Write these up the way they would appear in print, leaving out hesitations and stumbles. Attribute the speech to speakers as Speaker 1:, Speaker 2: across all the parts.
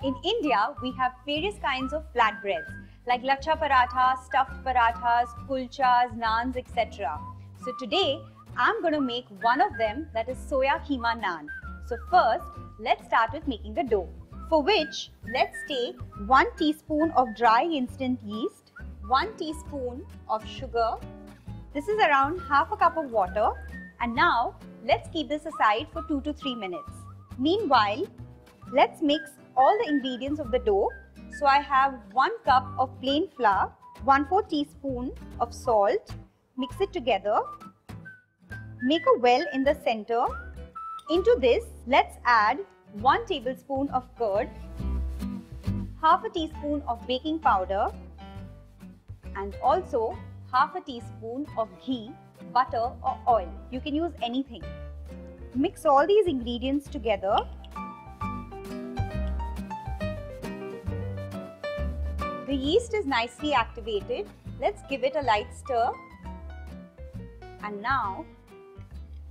Speaker 1: In India, we have various kinds of flatbreads like lacha paratha, stuffed parathas, kulchas, naans, etc. So today, I'm going to make one of them, that is Soya Kheema Naan. So first, let's start with making the dough. For which, let's take 1 teaspoon of dry instant yeast, 1 teaspoon of sugar. This is around half a cup of water. And now, let's keep this aside for 2 to 3 minutes. Meanwhile, let's mix all the ingredients of the dough. So I have 1 cup of plain flour, 1/4 teaspoon of salt. Mix it together. Make a well in the center. Into this, let's add 1 tablespoon of curd, half a teaspoon of baking powder, and also half a teaspoon of ghee, butter or oil. You can use anything. Mix all these ingredients together. The yeast is nicely activated. Let's give it a light stir. And now,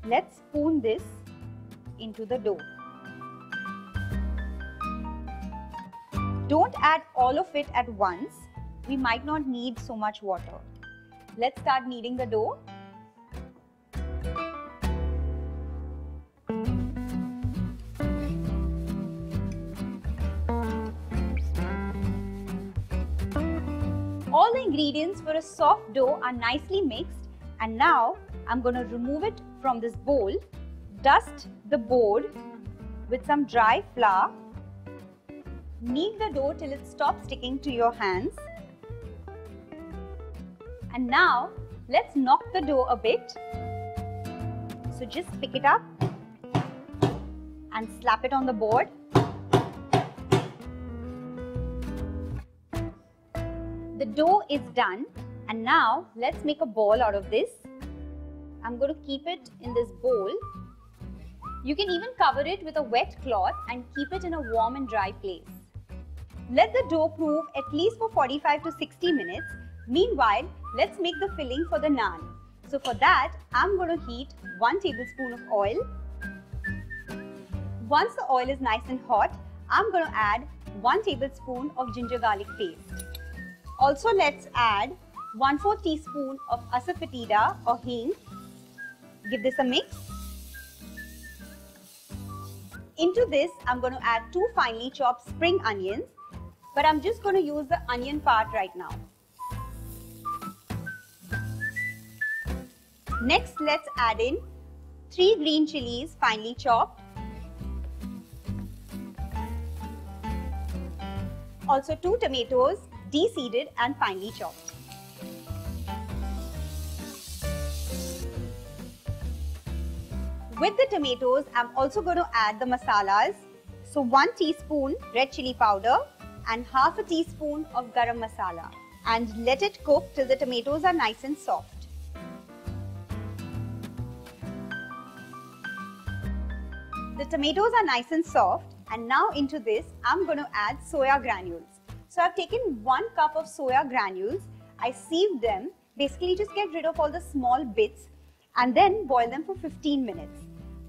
Speaker 1: let's spoon this into the dough. Don't add all of it at once. We might not need so much water. Let's start kneading the dough. All the ingredients for a soft dough are nicely mixed, and now I'm going to remove it from this bowl. Dust the board with some dry flour. Knead the dough till it stops sticking to your hands. And now let's knock the dough a bit. So just pick it up and slap it on the board. The dough is done, and now let's make a ball out of this. I'm going to keep it in this bowl. You can even cover it with a wet cloth and keep it in a warm and dry place. Let the dough prove at least for 45 to 60 minutes. Meanwhile, let's make the filling for the naan. So for that, I'm going to heat 1 tablespoon of oil. Once the oil is nice and hot, I'm going to add 1 tablespoon of ginger garlic paste. Also, let's add 1/4 teaspoon of Asafoetida or Ghee. Give this a mix. Into this, I'm going to add 2 finely chopped spring onions, but I'm just going to use the onion part right now. Next, let's add in 3 green chillies finely chopped. Also 2 tomatoes, deseeded and finely chopped. With the tomatoes, I'm also going to add the masalas. So 1 teaspoon red chilli powder and half a teaspoon of Garam Masala. And let it cook till the tomatoes are nice and soft. The tomatoes are nice and soft, and now into this, I'm going to add soya granules. So I've taken 1 cup of soya granules. I sieved them. Basically, just get rid of all the small bits and then boil them for 15 minutes.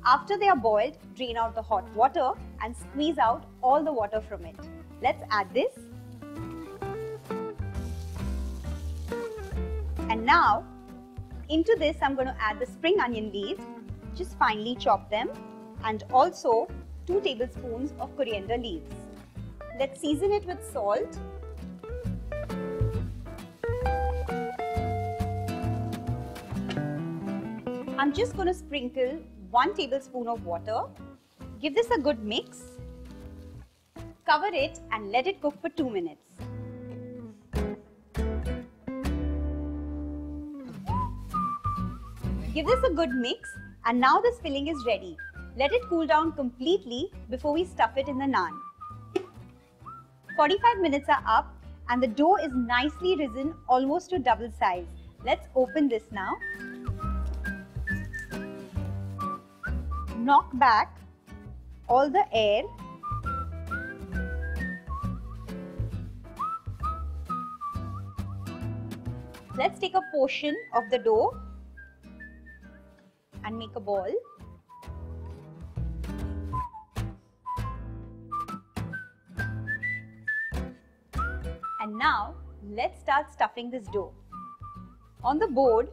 Speaker 1: After they are boiled, drain out the hot water and squeeze out all the water from it. Let's add this. And now, into this, I'm going to add the spring onion leaves. Just finely chop them, and also 2 tablespoons of coriander leaves. Let's season it with salt. I'm just going to sprinkle 1 tablespoon of water. Give this a good mix. Cover it and let it cook for 2 minutes. Give this a good mix, and now this filling is ready. Let it cool down completely before we stuff it in the naan. 45 minutes are up and the dough is nicely risen almost to double size. Let's open this now. Knock back all the air. Let's take a portion of the dough and make a ball. And now let's start stuffing this dough. On the board,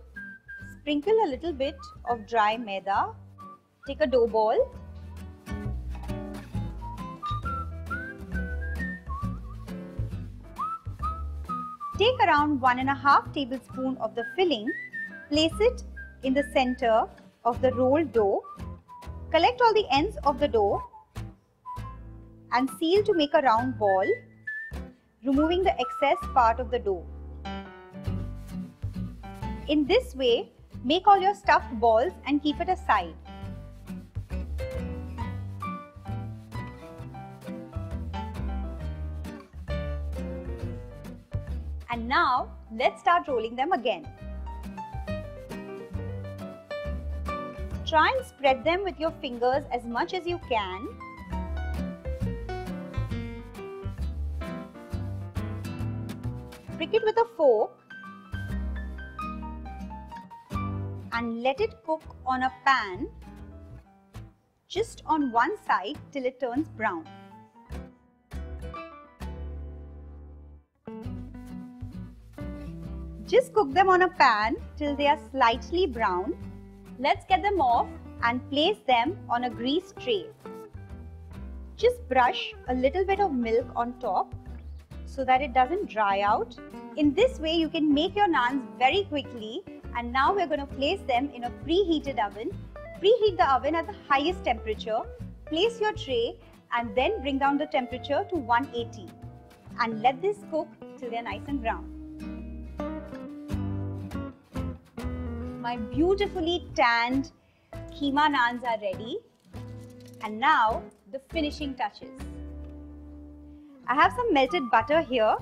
Speaker 1: sprinkle a little bit of dry maida. Take a dough ball. Take around 1.5 tablespoons of the filling. Place it in the center of the rolled dough. Collect all the ends of the dough and seal to make a round ball, removing the excess part of the dough. In this way, make all your stuffed balls and keep it aside. And now, let's start rolling them again. Try and spread them with your fingers as much as you can. Prick it with a fork and let it cook on a pan just on one side till it turns brown. Just cook them on a pan till they are slightly brown. Let's get them off and place them on a greased tray. Just brush a little bit of milk on top so that it doesn't dry out. In this way, you can make your naans very quickly. And now we're going to place them in a preheated oven. Preheat the oven at the highest temperature. Place your tray and then bring down the temperature to 180. And let this cook till they're nice and brown. My beautifully tanned keema naans are ready. And now the finishing touches. I have some melted butter here.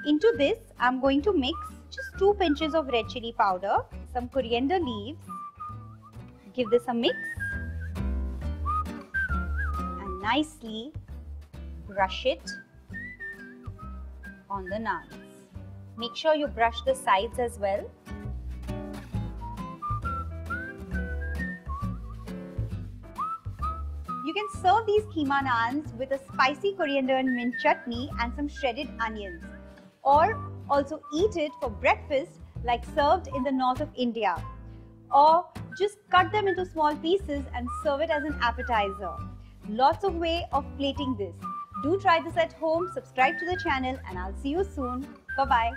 Speaker 1: Into this, I'm going to mix just 2 pinches of red chilli powder, some coriander leaves. Give this a mix and nicely brush it on the naans. Make sure you brush the sides as well. You can serve these keema naans with a spicy coriander and mint chutney and some shredded onions, or also eat it for breakfast like served in the north of India, or just cut them into small pieces and serve it as an appetizer. Lots of ways of plating this. Do try this at home, subscribe to the channel, and I'll see you soon. Bye-bye.